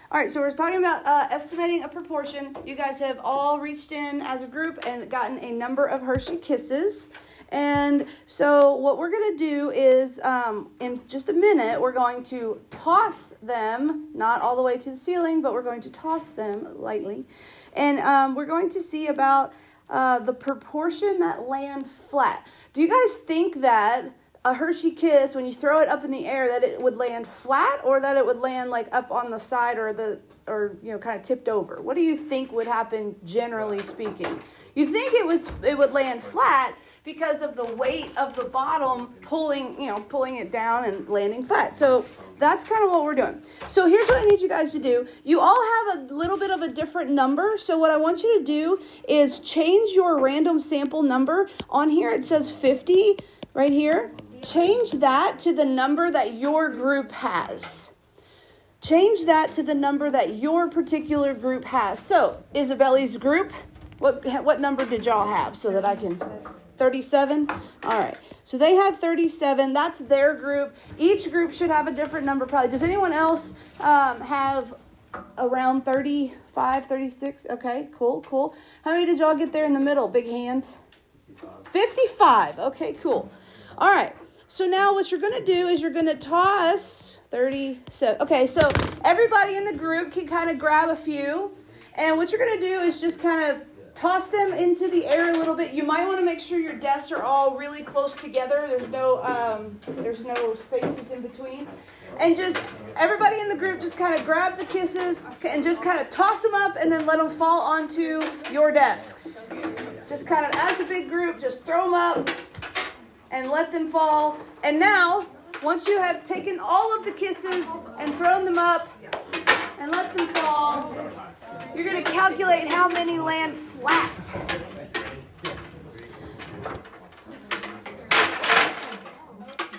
All right, so we're talking about estimating a proportion. You guys have all reached in as a group and gotten a number of Hershey Kisses. And so what we're going to do is, in just a minute, we're going to toss them, not all the way to the ceiling, but we're going to toss them lightly. And we're going to see about the proportion that land flat. Do you guys think that a Hershey Kiss, when you throw it up in the air, that it would land flat, or that it would land like up on the side, or kind of tipped over? What do you think would happen, generally speaking? You think it would land flat because of the weight of the bottom pulling it down and landing flat. So that's kind of what we're doing. So here's what I need you guys to do. You all have a little bit of a different number. So what I want you to do is change your random sample number. On here it says 50 right here. Change that to the number that your group has. Change that to the number that your particular group has. So Isabelle's group, what number did y'all have so that I can... 37? All right. So they had 37. That's their group. Each group should have a different number probably. Does anyone else have around 35, 36? Okay, cool. How many did y'all get there in the middle? Big hands? 55. Okay, cool. All right. So now what you're going to do is you're going to toss 37. Okay, so everybody in the group can kind of grab a few. And what you're going to do is just kind of toss them into the air a little bit. You might want to make sure your desks are all really close together. There's no spaces in between. And just everybody in the group just kind of grab the kisses and just kind of toss them up and then let them fall onto your desks. Just kind of, as a big group, just throw them up and let them fall. And now, once you have taken all of the kisses and thrown them up and let them fall, you're going to calculate how many land flat.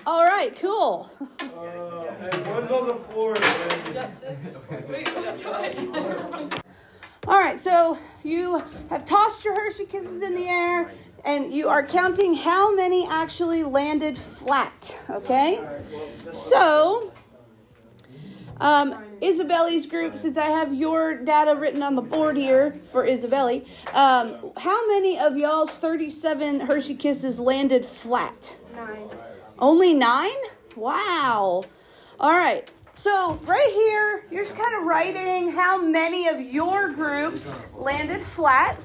All right, cool. One's on the floor. You got 6? All right, so you have tossed your Hershey Kisses in the air, and you are counting how many actually landed flat, okay? So... Isabelle's group, since I have your data written on the board here for Isabelle, how many of y'all's 37 Hershey Kisses landed flat? 9. Only 9? Wow. All right. So right here, you're just kind of writing how many of your groups landed flat.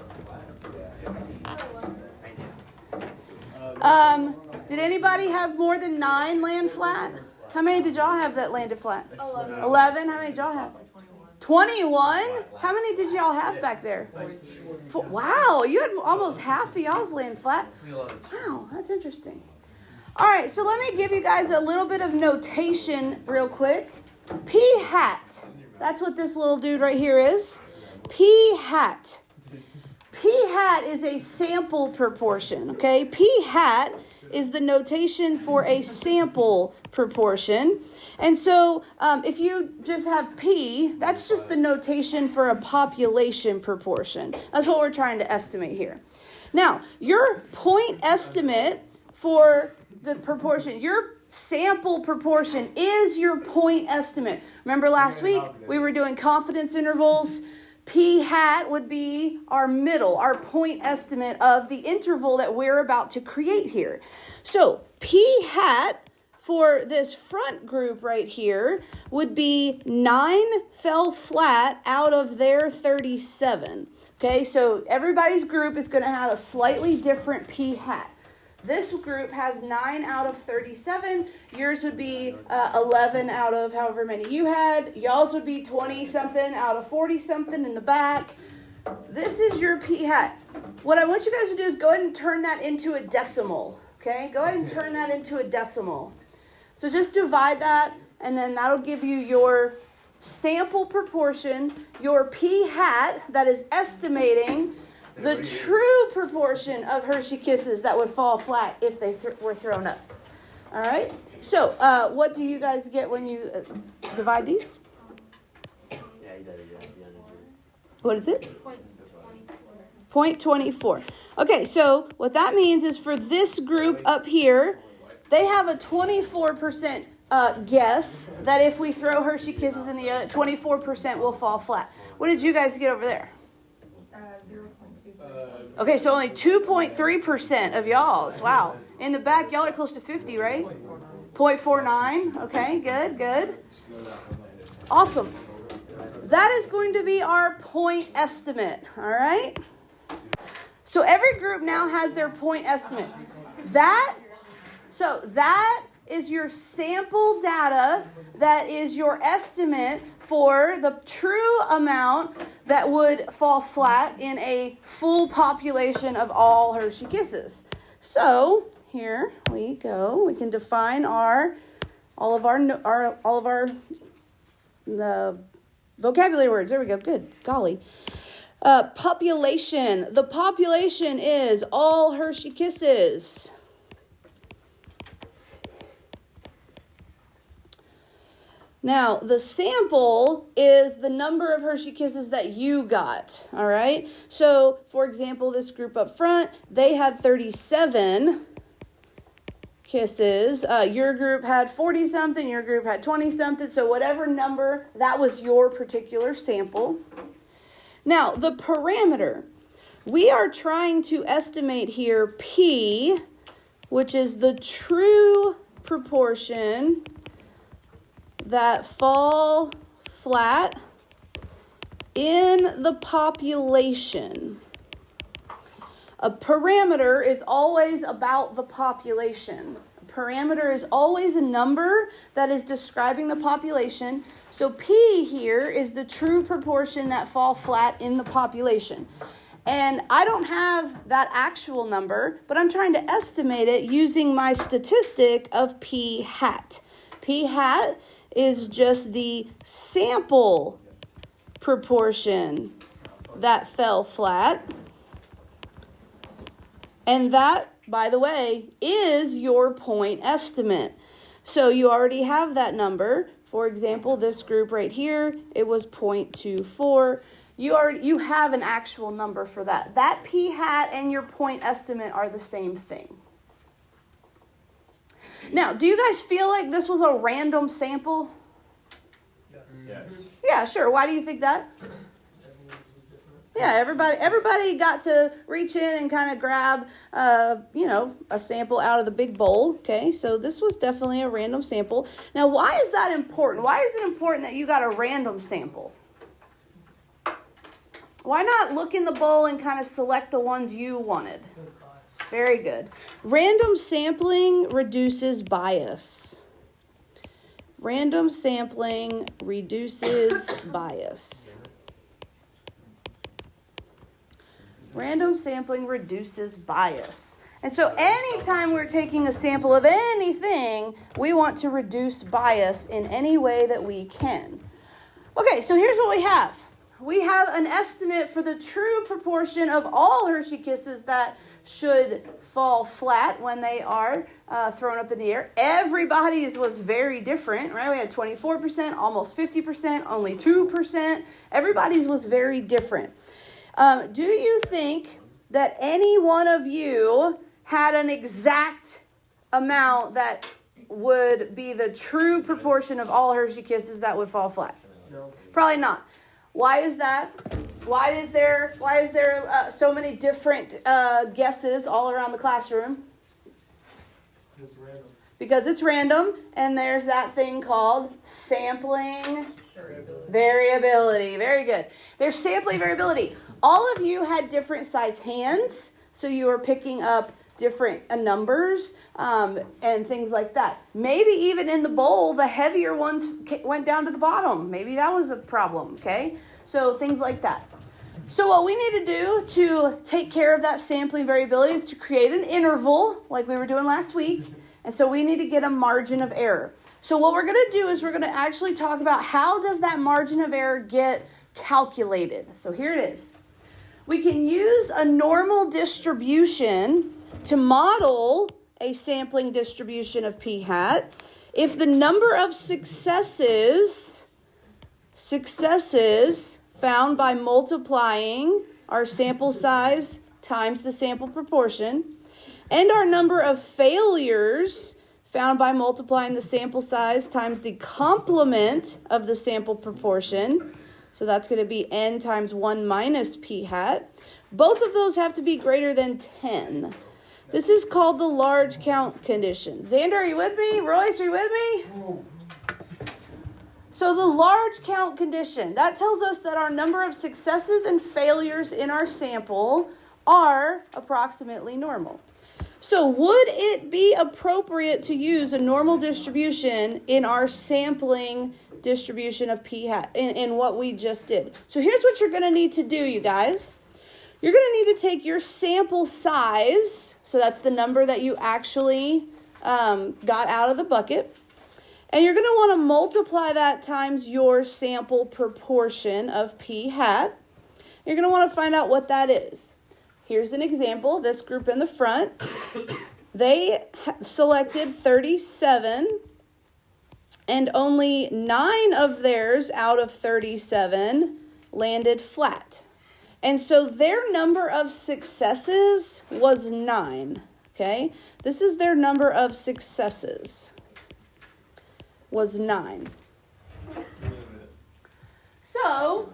Did anybody have more than 9 land flat? How many did y'all have that landed flat? 11. How many did y'all have? 21? How many did y'all have back there? Wow, you had almost half of y'all's land flat. Wow, that's interesting. All right, so let me give you guys a little bit of notation real quick. P hat. That's what this little dude right here is. P hat. P hat is a sample proportion, okay? P hat is the notation for a sample proportion. And so if you just have P, that's just the notation for a population proportion. That's what we're trying to estimate here. Now, your point estimate for the proportion, your sample proportion is your point estimate. Remember last week we were doing confidence intervals. P hat would be our middle, our point estimate of the interval that we're about to create here. So P hat for this front group right here would be 9 fell flat out of their 37. Okay, so everybody's group is going to have a slightly different P hat. This group has 9 out of 37. Yours would be 11 out of however many you had. Y'all's would be 20-something out of 40-something in the back. This is your P hat. What I want you guys to do is go ahead and turn that into a decimal. Okay? Go ahead and turn that into a decimal. So just divide that, and then that'll give you your sample proportion, your P hat that is estimating the true proportion of Hershey Kisses that would fall flat if they were thrown up. All right? So, what do you guys get when you divide these? What is it? 0.24. Okay, so what that means is for this group up here, they have a 24% guess that if we throw Hershey Kisses in the air, 24% will fall flat. What did you guys get over there? 0.2. Okay, so only 2.3% of y'all's. Wow. In the back, y'all are close to 50, right? 0.49. Okay, good. Awesome. That is going to be our point estimate, all right? So every group now has their point estimate. That is your sample data. That is your estimate for the true amount that would fall flat in a full population of all Hershey Kisses. So here we go. We can define all of our vocabulary words. There we go. Good. Golly. Population. The population is all Hershey Kisses. Now, the sample is the number of Hershey Kisses that you got, all right? So, for example, this group up front, they had 37 kisses. Your group had 40-something, your group had 20-something. So, whatever number, that was your particular sample. Now, the parameter. We are trying to estimate here P, which is the true proportion that fall flat in the population. A parameter is always about the population. A parameter is always a number that is describing the population. So P here is the true proportion that fall flat in the population. And I don't have that actual number, but I'm trying to estimate it using my statistic of P hat. P hat is just the sample proportion that fell flat. And that, by the way, is your point estimate. So you already have that number. For example, this group right here, it was 0.24. You have an actual number for that. That P hat and your point estimate are the same thing. Now, do you guys feel like this was a random sample? Yes. Yeah, sure. Why do you think that? Yeah, everybody got to reach in and kind of grab, a sample out of the big bowl. Okay, so this was definitely a random sample. Now, why is that important? Why is it important that you got a random sample? Why not look in the bowl and kind of select the ones you wanted? Very good. Random sampling reduces bias. Random sampling reduces bias. Random sampling reduces bias. And so anytime we're taking a sample of anything, we want to reduce bias in any way that we can. Okay, so here's what we have. We have an estimate for the true proportion of all Hershey Kisses that should fall flat when they are thrown up in the air. Everybody's was very different, right? We had 24%, almost 50%, only 2%. Everybody's was very different. Do you think that any one of you had an exact amount that would be the true proportion of all Hershey Kisses that would fall flat? No. Probably not. Why is that? Why is there so many different guesses all around the classroom? It's random. Because it's random, and there's that thing called sampling variability. Very good. There's sampling variability. All of you had different size hands, so you were picking up different numbers and things like that. Maybe even in the bowl, the heavier ones went down to the bottom. Maybe that was a problem, okay? So things like that. So what we need to do to take care of that sampling variability is to create an interval like we were doing last week. And so we need to get a margin of error. So what we're going to do is we're going to actually talk about how does that margin of error get calculated. So here it is. We can use a normal distribution to model a sampling distribution of p hat if the number of successes found by multiplying our sample size times the sample proportion and our number of failures found by multiplying the sample size times the complement of the sample proportion. So that's going to be n times 1 minus p hat. Both of those have to be greater than 10. This is called the large count condition. Xander, are you with me? Royce, are you with me? So the large count condition, that tells us that our number of successes and failures in our sample are approximately normal. So would it be appropriate to use a normal distribution in our sampling distribution of p hat in what we just did? So here's what you're going to need to do, you guys. You're going to need to take your sample size, so that's the number that you actually got out of the bucket, and you're going to want to multiply that times your sample proportion of p hat. You're going to want to find out what that is. Here's an example. This group in the front, they selected 37, and only 9 of theirs out of 37 landed flat. And so their number of successes was 9, okay? This is their number of successes, was 9. So,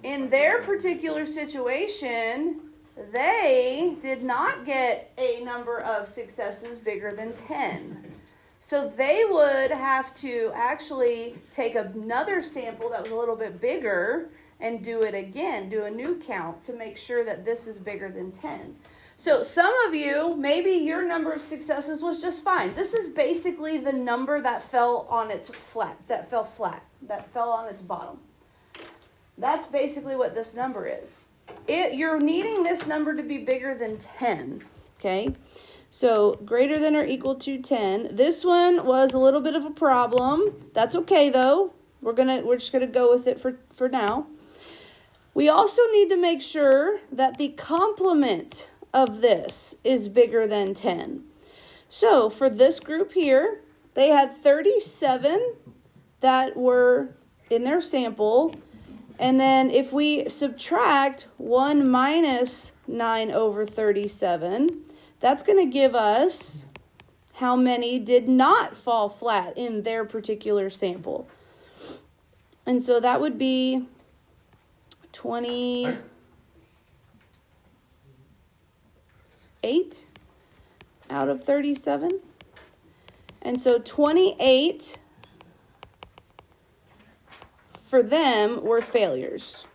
in their particular situation, they did not get a number of successes bigger than 10. So they would have to actually take another sample that was a little bit bigger and do it again, do a new count to make sure that this is bigger than 10. So some of you, maybe your number of successes was just fine. This is basically the number that fell on its flat, that fell on its bottom. That's basically what this number is. You're needing this number to be bigger than 10, okay? So greater than or equal to 10. This one was a little bit of a problem. That's okay though. We're just gonna go with it for now. We also need to make sure that the complement of this is bigger than 10. So for this group here, they had 37 that were in their sample. And then if we subtract 1 minus 9 over 37, that's going to give us how many did not fall flat in their particular sample. And so that would be 28 out of 37. And so 28 for them were failures.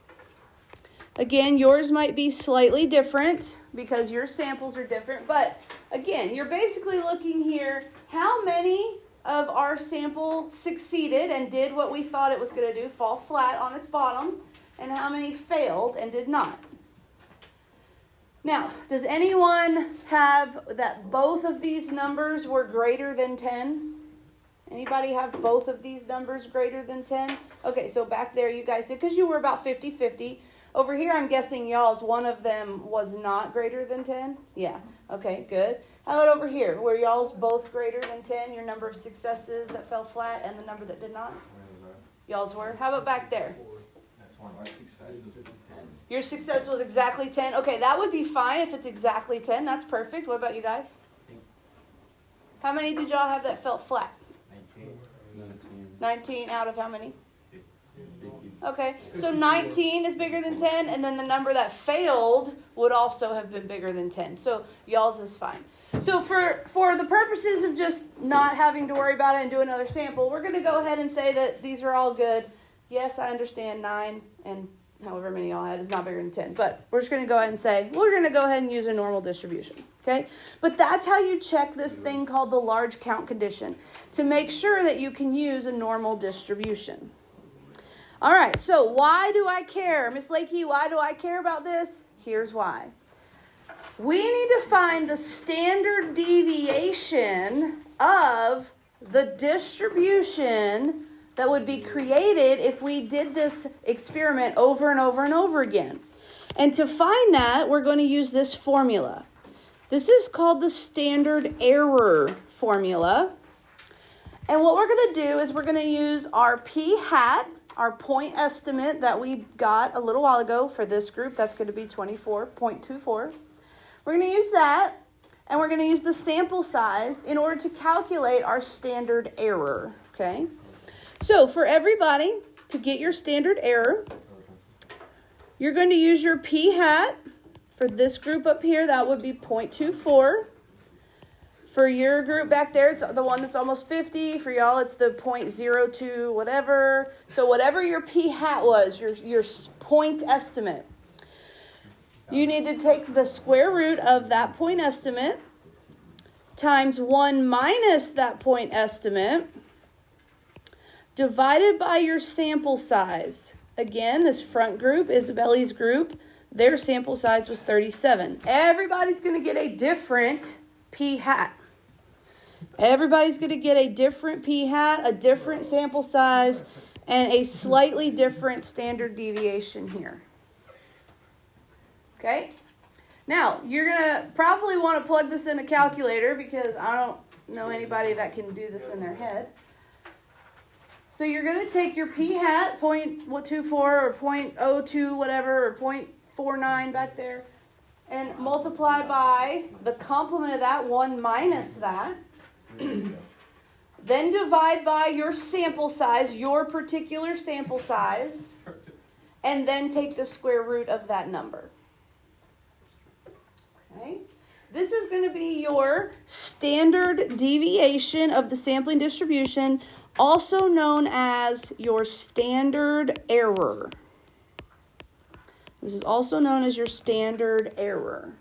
Again, yours might be slightly different because your samples are different. But again, you're basically looking here, how many of our sample succeeded and did what we thought it was going to do, fall flat on its bottom, and how many failed and did not. Now, does anyone have that both of these numbers were greater than 10? Anybody have both of these numbers greater than 10? Okay, so back there you guys did, because you were about 50-50. Over here, I'm guessing y'all's one of them was not greater than 10? Yeah, okay, good. How about over here? Were y'all's both greater than 10? Your number of successes that fell flat and the number that did not? Y'all's were? How about back there? Your success was exactly 10? Okay, that would be fine if it's exactly 10. That's perfect. What about you guys? How many did y'all have that fell flat? 19 out of how many? Okay, so 19 is bigger than 10, and then the number that failed would also have been bigger than 10. So y'all's is fine. So for the purposes of just not having to worry about it and do another sample, we're going to go ahead and say that these are all good. Yes, I understand 9 and however many y'all had is not bigger than 10. But we're just going to go ahead and say, we're going to go ahead and use a normal distribution. Okay? But that's how you check this thing called the large count condition, to make sure that you can use a normal distribution. All right, so why do I care? Miss Lakey, why do I care about this? Here's why. We need to find the standard deviation of the distribution that would be created if we did this experiment over and over and over again. And to find that, we're going to use this formula. This is called the standard error formula. And what we're going to do is we're going to use our p hat, our point estimate that we got a little while ago for this group. That's going to be 24.24. We're going to use that. and we're going to use the sample size in order to calculate our standard error, okay? So for everybody, to get your standard error, you're going to use your p-hat. For this group up here, that would be 0.24. For your group back there, it's the one that's almost 50. For y'all, it's the 0.02 whatever. So whatever your p-hat was, your point estimate, you need to take the square root of that point estimate times 1 minus that point estimate divided by your sample size. Again, this front group, Isabelle's group, their sample size was 37. Everybody's going to get a different p-hat. Everybody's going to get a different p-hat, a different sample size, and a slightly different standard deviation here. Okay? Now, you're going to probably want to plug this in a calculator because I don't know anybody that can do this in their head. So you're going to take your p-hat, 0.24 or 0.02 whatever, or 0.49 back there, and multiply by the complement of that, 1 minus that. Then divide by your sample size, your particular sample size, and then take the square root of that number. Okay? This is going to be your standard deviation of the sampling distribution, also known as your standard error. This is also known as your standard error.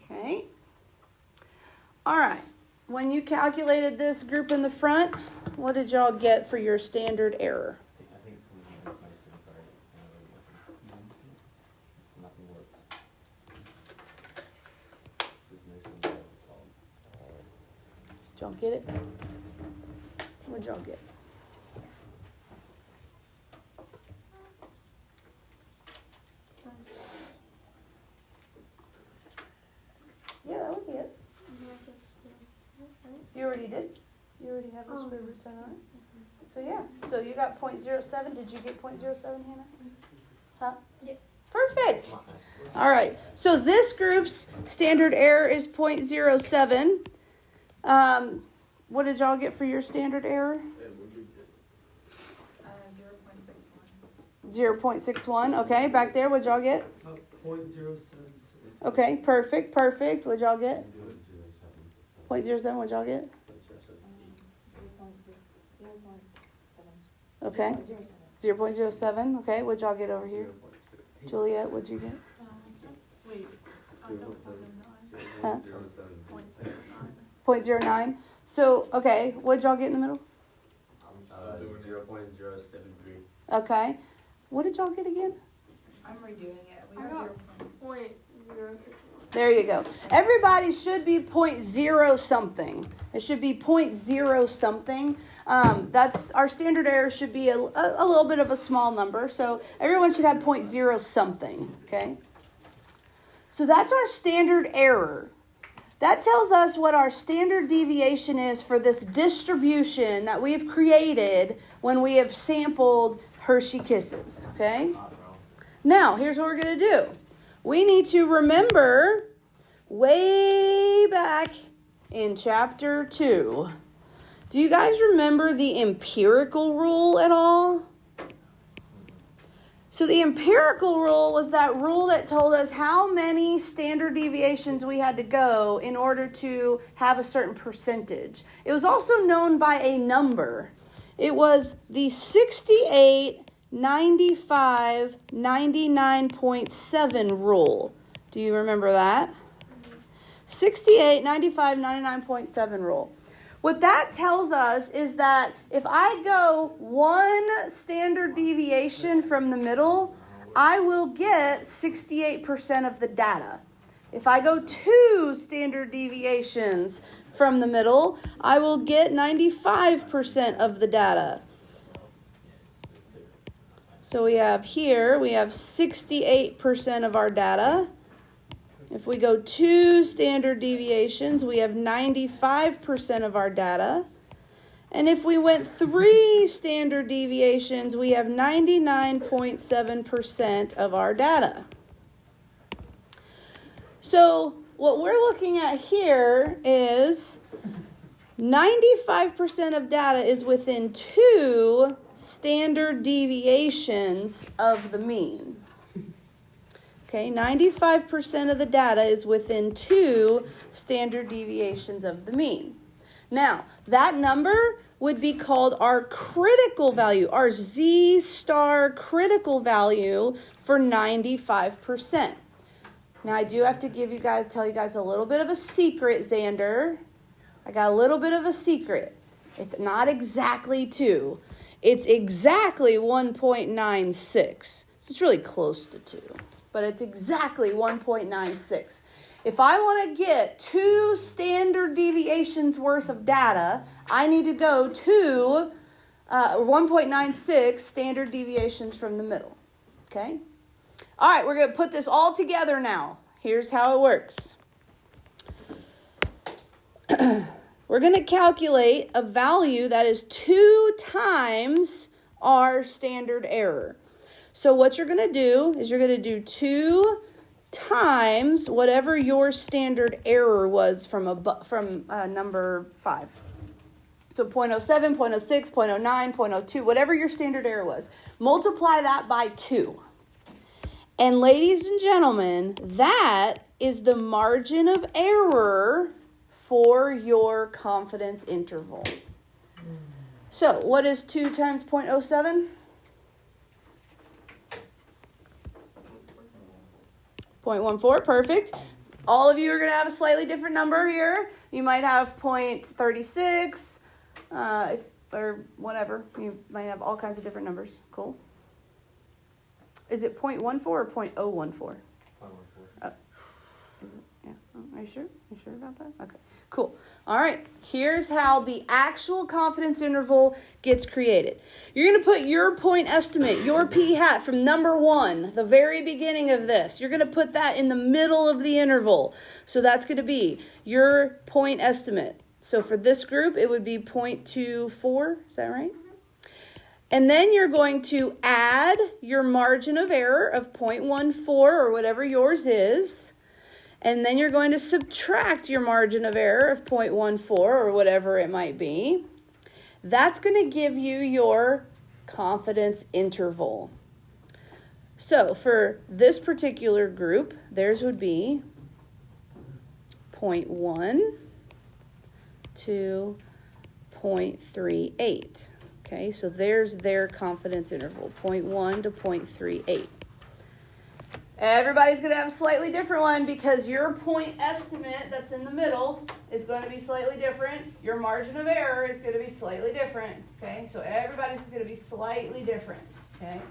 Okay. All right. When you calculated this group in the front, what did y'all get for your standard error? I think it's going to be nice and hard. Nothing worked. This is nice and hard. Did y'all get it? What did y'all get? Yeah, that would be it. You already did? You already have the square root sign on it? So yeah, so you got 0.07. Did you get 0.07, Hannah? Huh? Yes. Perfect. All right, so this group's standard error is 0.07. What did y'all get for your standard error? 0.61. 0.61. Okay, back there, what'd y'all get? 0.076. Okay, perfect. What'd y'all get? 0.07. What'd y'all get? Okay. 0.07. Okay, what'd y'all get over here? Juliet, what'd you get? Wait. Huh? 0.09. 0.09. So, okay, what'd y'all get in the middle? 0.073. Okay. What did y'all get again? I'm redoing it. We I got got 0.061. There you go. Everybody should be 0.0 something. It should be 0.0 something. That's our standard error should be a little bit of a small number. So everyone should have 0.0 something. Okay. So that's our standard error. That tells us what our standard deviation is for this distribution that we have created when we have sampled Hershey Kisses. Okay. Now, here's what we're going to do. We need to remember way back in chapter 2. Do you guys remember the empirical rule at all? So the empirical rule was that rule that told us how many standard deviations we had to go in order to have a certain percentage. It was also known by a number. It was the 68, 95, 99.7 rule. Do you remember that? 68, 95, 99.7 rule. What that tells us is that if I go one standard deviation from the middle, I will get 68% of the data. If I go 2 standard deviations from the middle, I will get 95% of the data. So we have 68% of our data. If we go 2 standard deviations, we have 95% of our data. And if we went 3 standard deviations, we have 99.7% of our data. So what we're looking at here is 95% of data is within 2 standard deviations of the mean. Okay, 95% of the data is within 2 standard deviations of the mean. Now, that number would be called our critical value, our Z-star critical value for 95%. Now, I do have to tell you guys a little bit of a secret, Xander. I got a little bit of a secret. It's not exactly 2. It's exactly 1.96. So it's really close to 2, but it's exactly 1.96. If I want to get 2 standard deviations worth of data, I need to go to 1.96 standard deviations from the middle. Okay? All right, we're going to put this all together now. Here's how it works. We're going to calculate a value that is 2 times our standard error. So what you're going to do is you're going to do 2 times whatever your standard error was from number 5. So 0.07, 0.06, 0.09, 0.02, whatever your standard error was. Multiply that by 2. And ladies and gentlemen, that is the margin of error for your confidence interval. So what is 2 times 0.07? 0.14, perfect. All of you are going to have a slightly different number here. You might have 0.36, or whatever. You might have all kinds of different numbers. Cool. Is it 0.14 or 0.014? 0.14. Yeah. Are you sure? You sure about that? Okay. Cool. All right. Here's how the actual confidence interval gets created. You're going to put your point estimate, your p-hat from number 1, the very beginning of this. You're going to put that in the middle of the interval. So that's going to be your point estimate. So for this group, it would be 0.24. Is that right? And then you're going to add your margin of error of 0.14 or whatever yours is. And then you're going to subtract your margin of error of 0.14 or whatever it might be. That's going to give you your confidence interval. So for this particular group, theirs would be 0.1 to 0.38. Okay, so there's their confidence interval, 0.1 to 0.38. Everybody's going to have a slightly different one because your point estimate that's in the middle is going to be slightly different. Your margin of error is going to be slightly different. Okay, so everybody's going to be slightly different. Okay,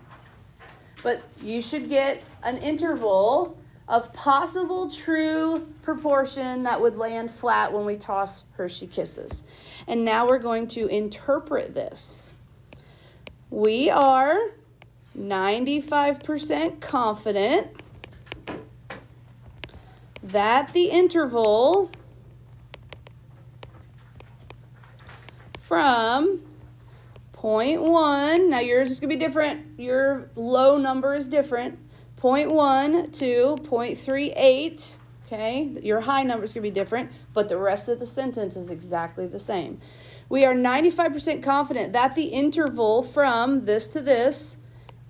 but you should get an interval of possible true proportion that would land flat when we toss Hershey Kisses. And now we're going to interpret this. We are 95% confident that the interval from 0.1, now yours is going to be different, your low number is different, 0.1 to 0.38, okay, your high number is going to be different, but the rest of the sentence is exactly the same. We are 95% confident that the interval from this to this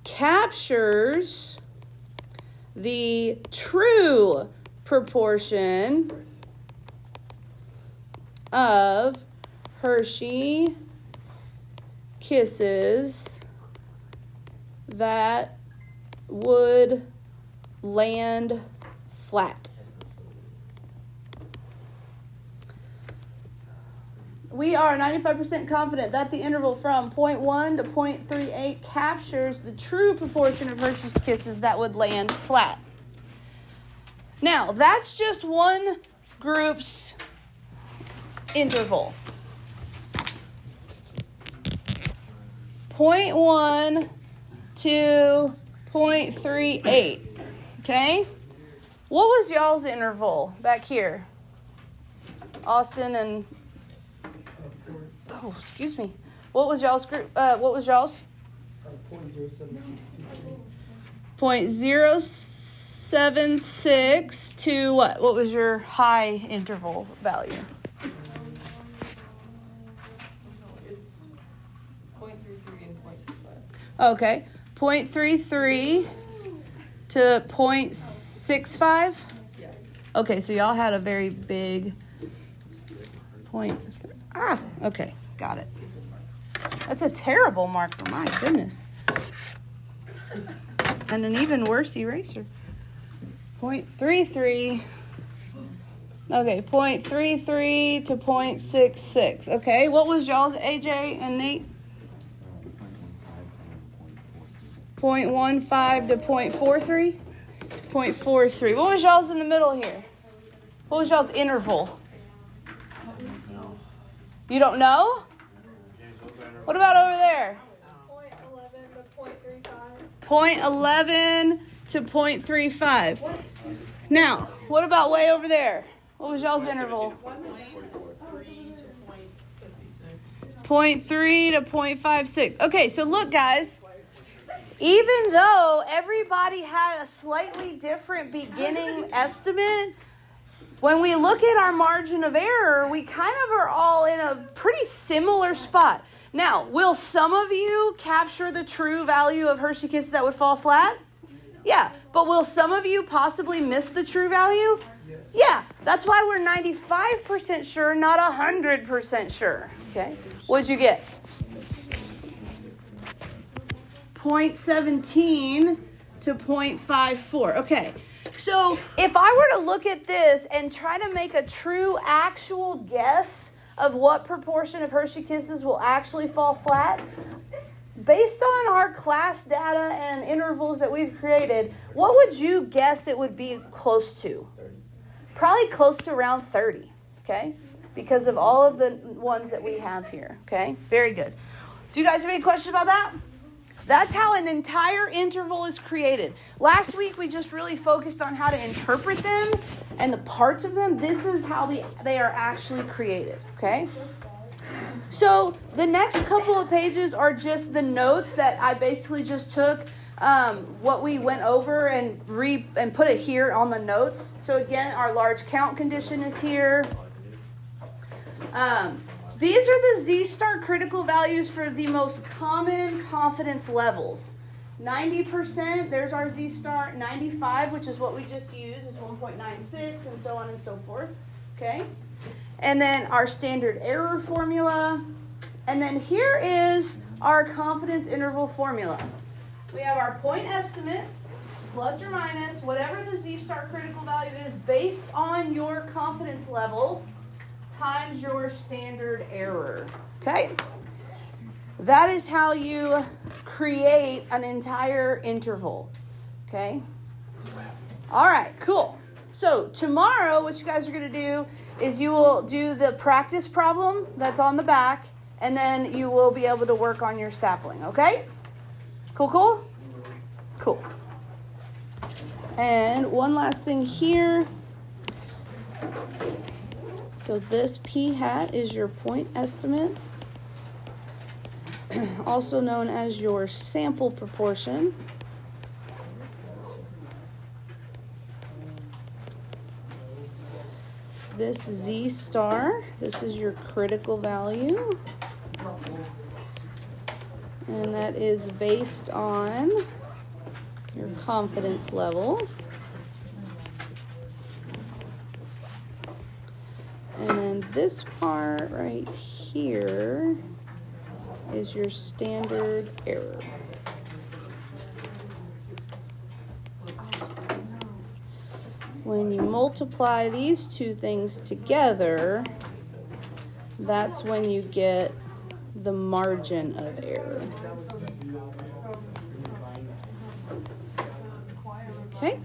captures the true proportion of Hershey Kisses that would land flat. We are 95% confident that the interval from 0.1 to 0.38 captures the true proportion of Hershey's Kisses that would land flat. Now, that's just one group's interval. 0.1 to 0.38. Okay? What was y'all's interval back here? Austin and... Oh, excuse me. What was y'all's group? What was y'all's? 0.07623. 0.07623. 0.76 to what? What was your high interval value? It's 0.33 and 0.65. Okay, 0.33 to 0.65. Yeah. Okay, so y'all had a very big point. Okay, got it. That's a terrible marker, my goodness. And an even worse eraser. 0.33. Okay, 0.33 to 0.66. Okay, what was y'all's, AJ and Nate? 0.15 to 0.43? 0.43. What was y'all's in the middle here? What was y'all's interval? You don't know? What about over there? 0.11 to 0.35. Now, what about way over there? What was y'all's interval? 0.3 to 0.56. Okay, so look, guys. Even though everybody had a slightly different beginning estimate, when we look at our margin of error, we kind of are all in a pretty similar spot. Now, will some of you capture the true value of Hershey Kisses that would fall flat? Yeah, but will some of you possibly miss the true value? Yeah, that's why we're 95% sure, not 100% sure. Okay, what'd you get? 0.17 to 0.54. Okay, so if I were to look at this and try to make a true actual guess of what proportion of Hershey Kisses will actually fall flat, based on our class data and intervals that we've created, what would you guess it would be close to? 30. Probably close to around 30, okay? Because of all of the ones that we have here, okay? Very good. Do you guys have any questions about that? That's how an entire interval is created. Last week, we just really focused on how to interpret them and the parts of them. This is how they are actually created, okay? So the next couple of pages are just the notes that I basically just took what we went over and put it here on the notes. So again, our large count condition is here. These are the Z-star critical values for the most common confidence levels. 90%, there's our Z-star. 95, which is what we just used, is 1.96, and so on and so forth. Okay? And then our standard error formula. And then here is our confidence interval formula. We have our point estimate, plus or minus, whatever the Z-star critical value is based on your confidence level, times your standard error. Okay? That is how you create an entire interval. Okay? All right, cool. So tomorrow, what you guys are going to do is you will do the practice problem that's on the back, and then you will be able to work on your sapling. Okay? Cool? Cool. And one last thing here. So this P hat is your point estimate, also known as your sample proportion. This Z star, this is your critical value. And that is based on your confidence level. And then this part right here is your standard error. When you multiply these two things together, that's when you get the margin of error. Okay?